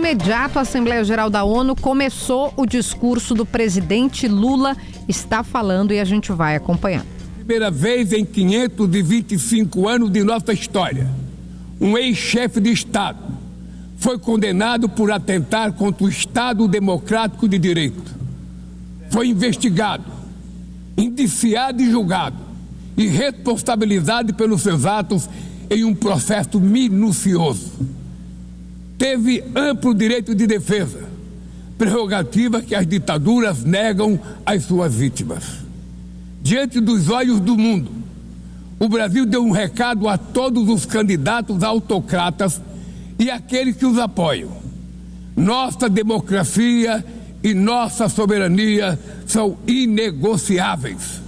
imediato, a Assembleia Geral da ONU começou o discurso do presidente Lula, está falando e a gente vai acompanhando. Primeira vez em 525 anos de nossa história, um ex-chefe de Estado foi condenado por atentar contra o Estado democrático de direito. Foi investigado, indiciado e julgado e responsabilizado pelos seus atos em um processo minucioso. Teve amplo direito de defesa, prerrogativa que as ditaduras negam às suas vítimas. Diante dos olhos do mundo, o Brasil deu um recado a todos os candidatos autocratas e aqueles que os apoiam. Nossa democracia e nossa soberania são inegociáveis.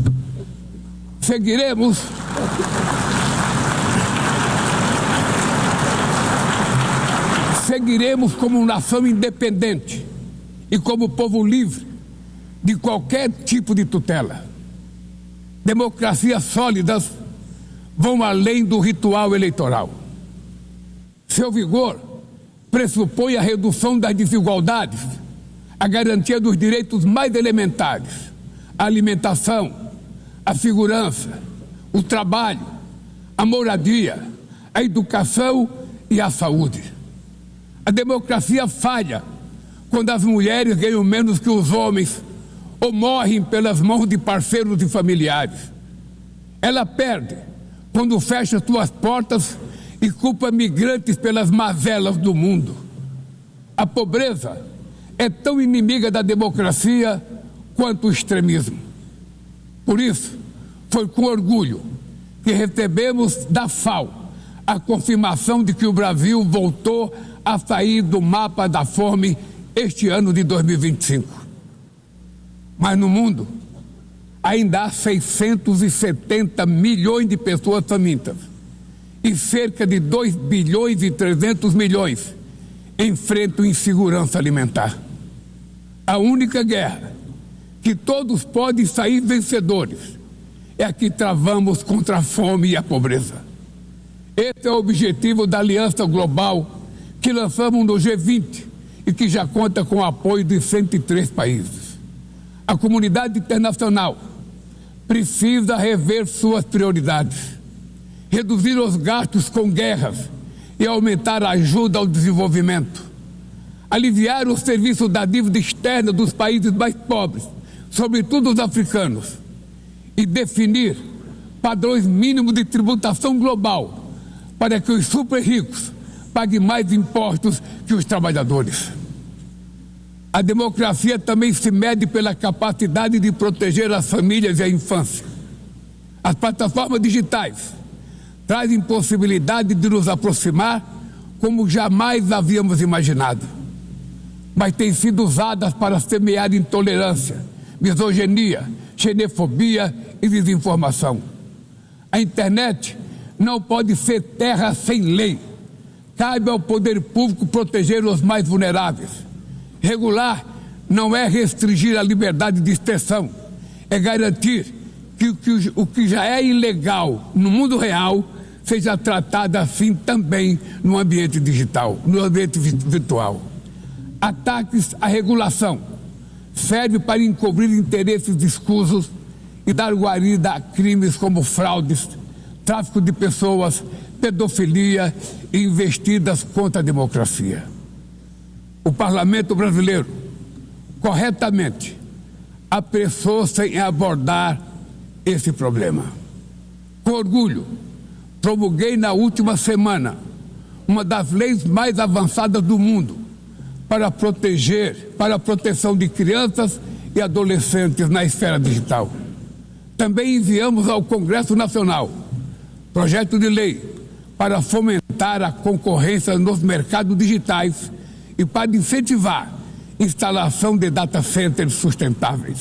Seguiremos como nação independente e como povo livre de qualquer tipo de tutela. Democracias sólidas vão além do ritual eleitoral. Seu vigor pressupõe a redução das desigualdades, a garantia dos direitos mais elementares, a alimentação, a segurança, o trabalho, a moradia, a educação e a saúde. A democracia falha quando as mulheres ganham menos que os homens ou morrem pelas mãos de parceiros e familiares. Ela perde quando fecha suas portas e culpa migrantes pelas mazelas do mundo. A pobreza é tão inimiga da democracia quanto o extremismo. Por isso, foi com orgulho que recebemos da FAO a confirmação de que o Brasil voltou a sair do mapa da fome este ano de 2025. Mas no mundo, ainda há 670 milhões de pessoas famintas e cerca de 2 bilhões e 300 milhões enfrentam insegurança alimentar. A única guerra que todos podem sair vencedores é a que travamos contra a fome e a pobreza. Esse é o objetivo da Aliança Global que lançamos no G20 e que já conta com o apoio de 103 países. A comunidade internacional precisa rever suas prioridades, reduzir os gastos com guerras e aumentar a ajuda ao desenvolvimento, aliviar o serviço da dívida externa dos países mais pobres, sobretudo os africanos, e definir padrões mínimos de tributação global para que os super ricos paguem mais impostos que os trabalhadores. A democracia também se mede pela capacidade de proteger as famílias e a infância. As plataformas digitais trazem possibilidade de nos aproximar como jamais havíamos imaginado, mas têm sido usadas para semear intolerância, misoginia, xenofobia e desinformação. A internet não pode ser terra sem lei. Cabe ao poder público proteger os mais vulneráveis. Regular não é restringir a liberdade de expressão, é garantir que o que já é ilegal no mundo real seja tratado assim também no ambiente digital, no ambiente virtual. Ataques à regulação servem para encobrir interesses escusos e dar guarida a crimes como fraudes, tráfico de pessoas, pedofilia e investidas contra a democracia. O Parlamento brasileiro, corretamente, apressou-se em abordar esse problema. Com orgulho, promulguei na última semana uma das leis mais avançadas do mundo para a proteção de crianças e adolescentes na esfera digital. Também enviamos ao Congresso Nacional projeto de lei para fomentar a concorrência nos mercados digitais e para incentivar a instalação de data centers sustentáveis.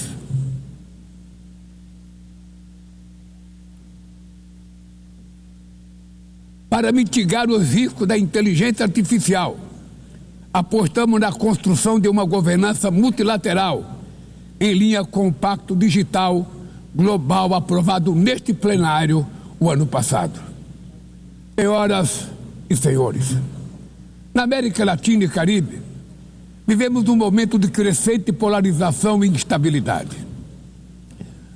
Para mitigar os riscos da inteligência artificial, apostamos na construção de uma governança multilateral em linha com o Pacto Digital Global aprovado neste plenário o ano passado. Senhoras e senhores, na América Latina e Caribe, Vivemos um momento de crescente polarização e instabilidade.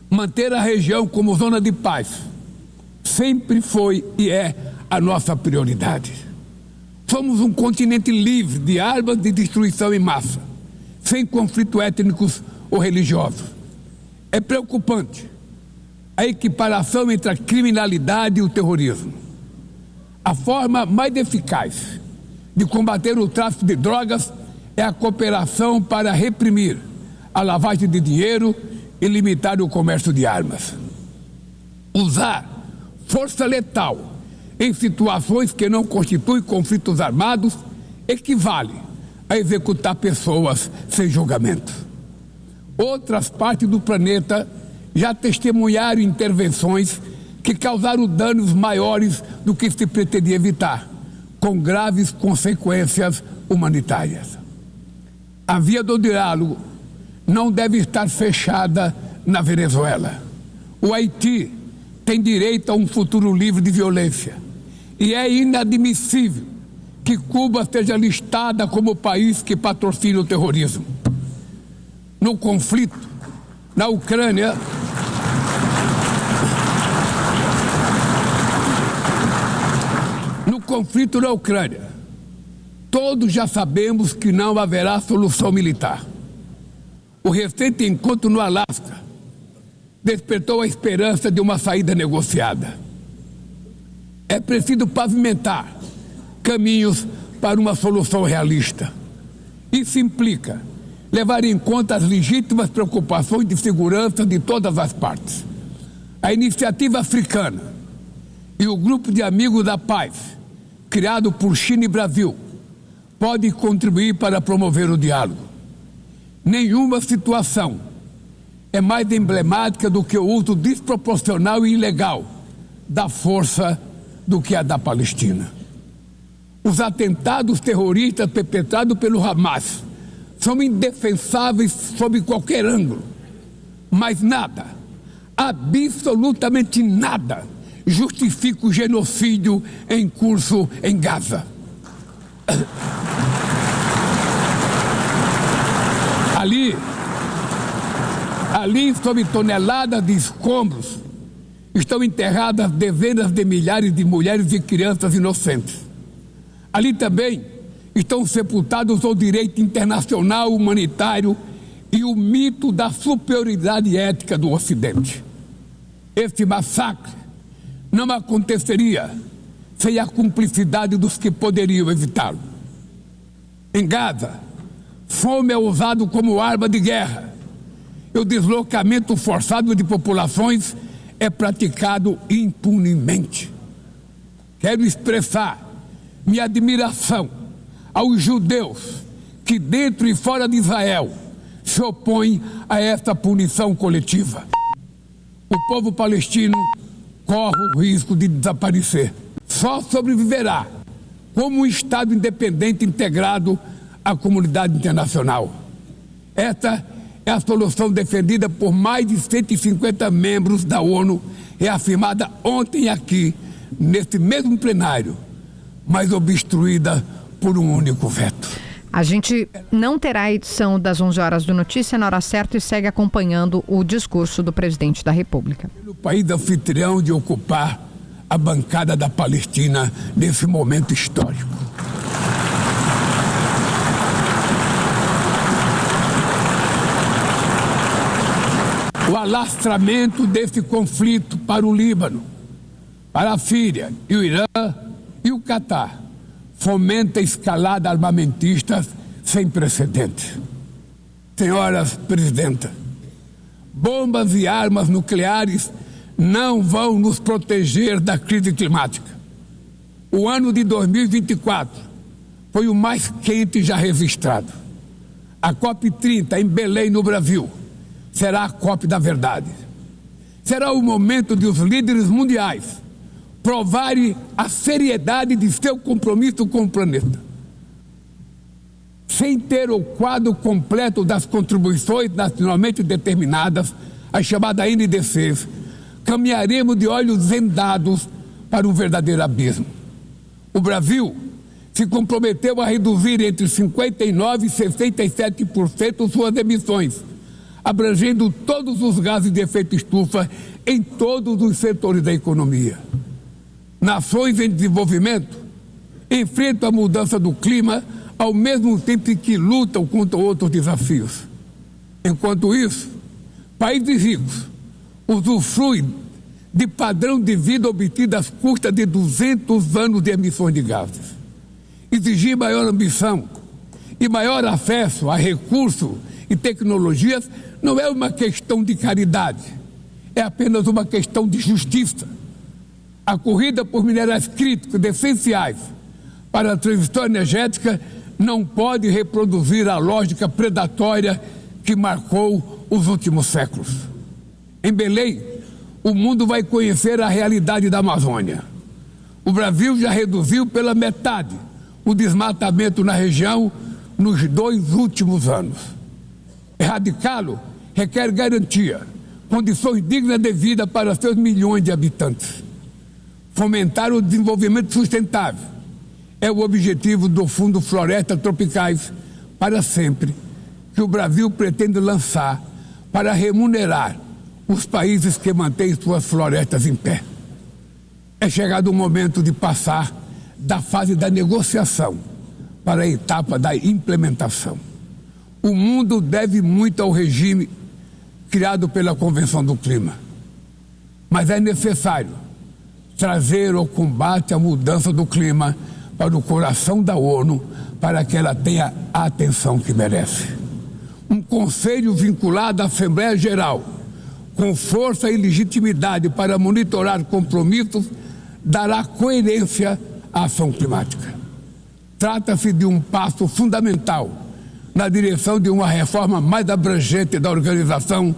Manter a região como zona de paz sempre foi e é a nossa prioridade. Somos um continente livre de armas de destruição em massa, sem conflitos étnicos ou religiosos. É preocupante a equiparação entre a criminalidade e o terrorismo. A forma mais eficaz de combater o tráfico de drogas é a cooperação para reprimir a lavagem de dinheiro e limitar o comércio de armas. Usar força letal em situações que não constituem conflitos armados equivale a executar pessoas sem julgamento. Outras partes do planeta já testemunharam intervenções que causaram danos maiores do que se pretendia evitar, com graves consequências humanitárias. A via do diálogo não deve estar fechada na Venezuela. O Haiti tem direito a um futuro livre de violência e é inadmissível que Cuba seja listada como país que patrocina o terrorismo. No conflito na Ucrânia, todos já sabemos que não haverá solução militar. O recente encontro no Alasca despertou a esperança de uma saída negociada. É preciso pavimentar caminhos para uma solução realista. Isso implica levar em conta as legítimas preocupações de segurança de todas as partes. A iniciativa africana e o grupo de amigos da paz, criado por China e Brasil, pode contribuir para promover o diálogo. Nenhuma situação é mais emblemática do que o uso desproporcional e ilegal da força do que a da Palestina. Os atentados terroristas perpetrados pelo Hamas são indefensáveis sob qualquer ângulo, mas nada, absolutamente nada, justifica o genocídio em curso em Gaza. Ali, sob toneladas de escombros, estão enterradas dezenas de milhares de mulheres e crianças inocentes. Ali também estão sepultados o direito internacional humanitário e o mito da superioridade ética do Ocidente. Esse massacre não aconteceria sem a cumplicidade dos que poderiam evitá-lo. Em Gaza, fome é usado como arma de guerra e o deslocamento forçado de populações é praticado impunemente. Quero expressar minha admiração aos judeus que, dentro e fora de Israel, se opõem a esta punição coletiva. O povo palestino corre o risco de desaparecer. Só sobreviverá como um Estado independente integrado à comunidade internacional. Esta é a solução defendida por mais de 150 membros da ONU, reafirmada ontem aqui, neste mesmo plenário, mas obstruída por um único veto. A gente não terá a edição das 11 horas do Notícia na hora certa e segue acompanhando o discurso do presidente da República. O país anfitrião de ocupar a bancada da Palestina nesse momento histórico. O alastramento desse conflito para o Líbano, para a Síria e o Irã e o Catar fomenta a escalada armamentista sem precedentes. Senhoras presidentas, bombas e armas nucleares não vão nos proteger da crise climática. O ano de 2024 foi o mais quente já registrado. A COP30 em Belém, no Brasil, será a COP da verdade. Será o momento de os líderes mundiais provarem a seriedade de seu compromisso com o planeta. Sem ter o quadro completo das contribuições nacionalmente determinadas, as chamadas NDCs, caminharemos de olhos vendados para um verdadeiro abismo. O Brasil se comprometeu a reduzir entre 59% e 67% suas emissões, abrangendo todos os gases de efeito estufa em todos os setores da economia. Nações em desenvolvimento enfrentam a mudança do clima ao mesmo tempo que lutam contra outros desafios. Enquanto isso, países ricos usufruem de padrão de vida obtido às custas de 200 anos de emissões de gases. Exigir maior ambição e maior acesso a recursos e tecnologias não é uma questão de caridade, é apenas uma questão de justiça. A corrida por minerais críticos essenciais para a transição energética não pode reproduzir a lógica predatória que marcou os últimos séculos. Em Belém, o mundo vai conhecer a realidade da Amazônia. O Brasil já reduziu pela metade o desmatamento na região nos 2 últimos anos. Erradicá-lo requer garantia, condições dignas de vida para seus milhões de habitantes. Fomentar o desenvolvimento sustentável é o objetivo do Fundo Florestas Tropicais para Sempre, que o Brasil pretende lançar para remunerar os países que mantêm suas florestas em pé. É chegado o momento de passar da fase da negociação para a etapa da implementação. O mundo deve muito ao regime criado pela Convenção do Clima, mas é necessário trazer o combate à mudança do clima para o coração da ONU, para que ela tenha a atenção que merece. Um conselho vinculado à Assembleia Geral, com força e legitimidade para monitorar compromissos, dará coerência à ação climática. Trata-se de um passo fundamental na direção de uma reforma mais abrangente da organização,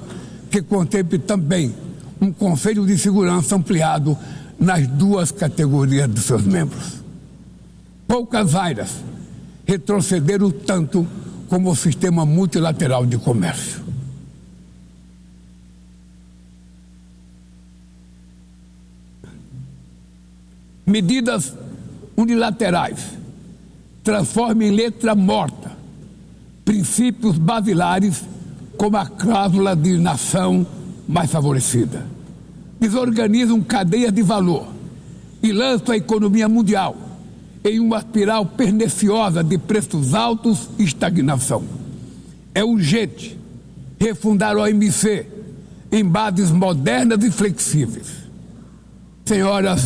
que contemple também um Conselho de Segurança ampliado nas 2 categorias de seus membros. Poucas áreas retrocederam tanto como o sistema multilateral de comércio. Medidas unilaterais transformam em letra morta princípios basilares como a cláusula de nação mais favorecida. Desorganizam cadeias de valor e lançam a economia mundial em uma espiral perniciosa de preços altos e estagnação. É urgente refundar a OMC em bases modernas e flexíveis. Senhoras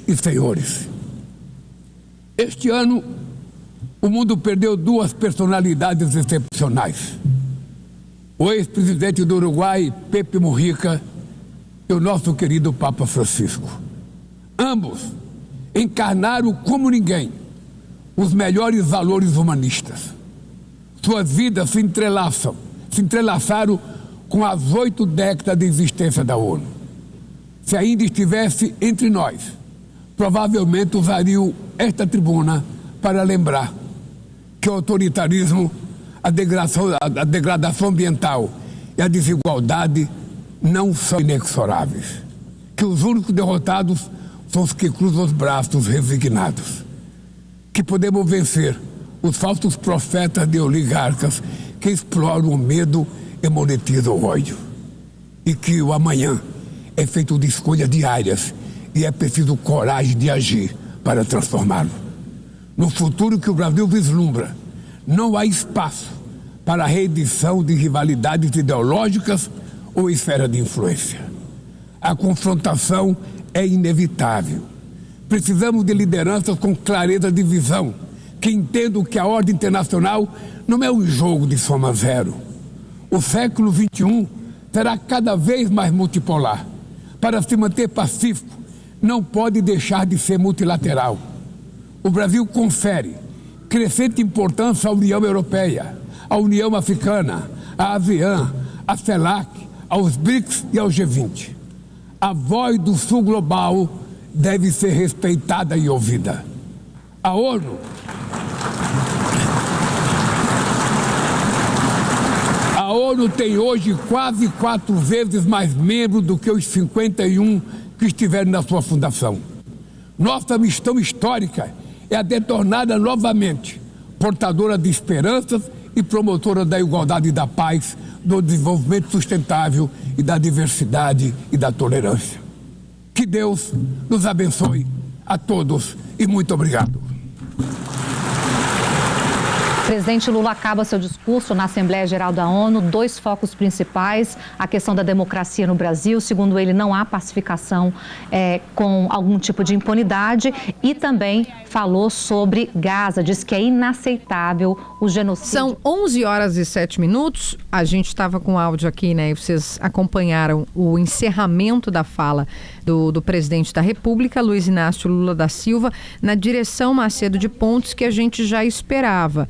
e senhores, este ano o mundo perdeu 2 personalidades excepcionais. O ex-presidente do Uruguai, Pepe Mujica, e o nosso querido Papa Francisco. Ambos encarnaram como ninguém os melhores valores humanistas. Suas vidas se entrelaçaram com as 8 décadas de existência da ONU. Se ainda estivesse entre nós, provavelmente usariam esta tribuna para lembrar que o autoritarismo, a degradação ambiental e a desigualdade não são inexoráveis. Que os únicos derrotados são os que cruzam os braços resignados. Que podemos vencer os falsos profetas de oligarcas que exploram o medo e monetizam o ódio. E que o amanhã é feito de escolhas diárias e é preciso coragem de agir para transformá-lo. No futuro que o Brasil vislumbra, não há espaço para a reedição de rivalidades ideológicas ou esfera de influência. A confrontação é inevitável. Precisamos de lideranças com clareza de visão, que entendam que a ordem internacional não é um jogo de soma zero. O século XXI será cada vez mais multipolar. Para se manter pacífico, não pode deixar de ser multilateral. O Brasil confere crescente importância à União Europeia, à União Africana, à ASEAN, à CELAC, aos BRICS e ao G20. A voz do Sul global deve ser respeitada e ouvida. A ONU tem hoje quase 4 vezes mais membros do que os 51 que estiveram na sua fundação. Nossa missão histórica é a de torná-la novamente portadora de esperanças e promotora da igualdade e da paz, do desenvolvimento sustentável e da diversidade e da tolerância. Que Deus nos abençoe a todos e muito obrigado. O presidente Lula acaba seu discurso na Assembleia Geral da ONU, 2 focos principais, a questão da democracia no Brasil, segundo ele não há pacificação com algum tipo de impunidade, e também falou sobre Gaza, diz que é inaceitável o genocídio. São 11h07, a gente estava com áudio aqui, né, e vocês acompanharam o encerramento da fala do presidente da República, Luiz Inácio Lula da Silva, na direção Macedo de Pontes, que a gente já esperava.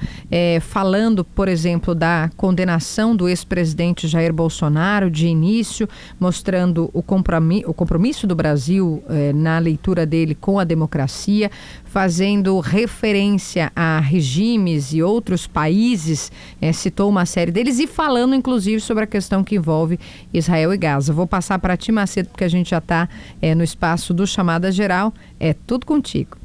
Falando, por exemplo, da condenação do ex-presidente Jair Bolsonaro de início, mostrando o compromisso do Brasil na leitura dele com a democracia, fazendo referência a regimes e outros países, citou uma série deles, e falando inclusive sobre a questão que envolve Israel e Gaza. Vou passar para ti, Macedo, porque a gente já está no espaço do Chamada Geral. É tudo contigo.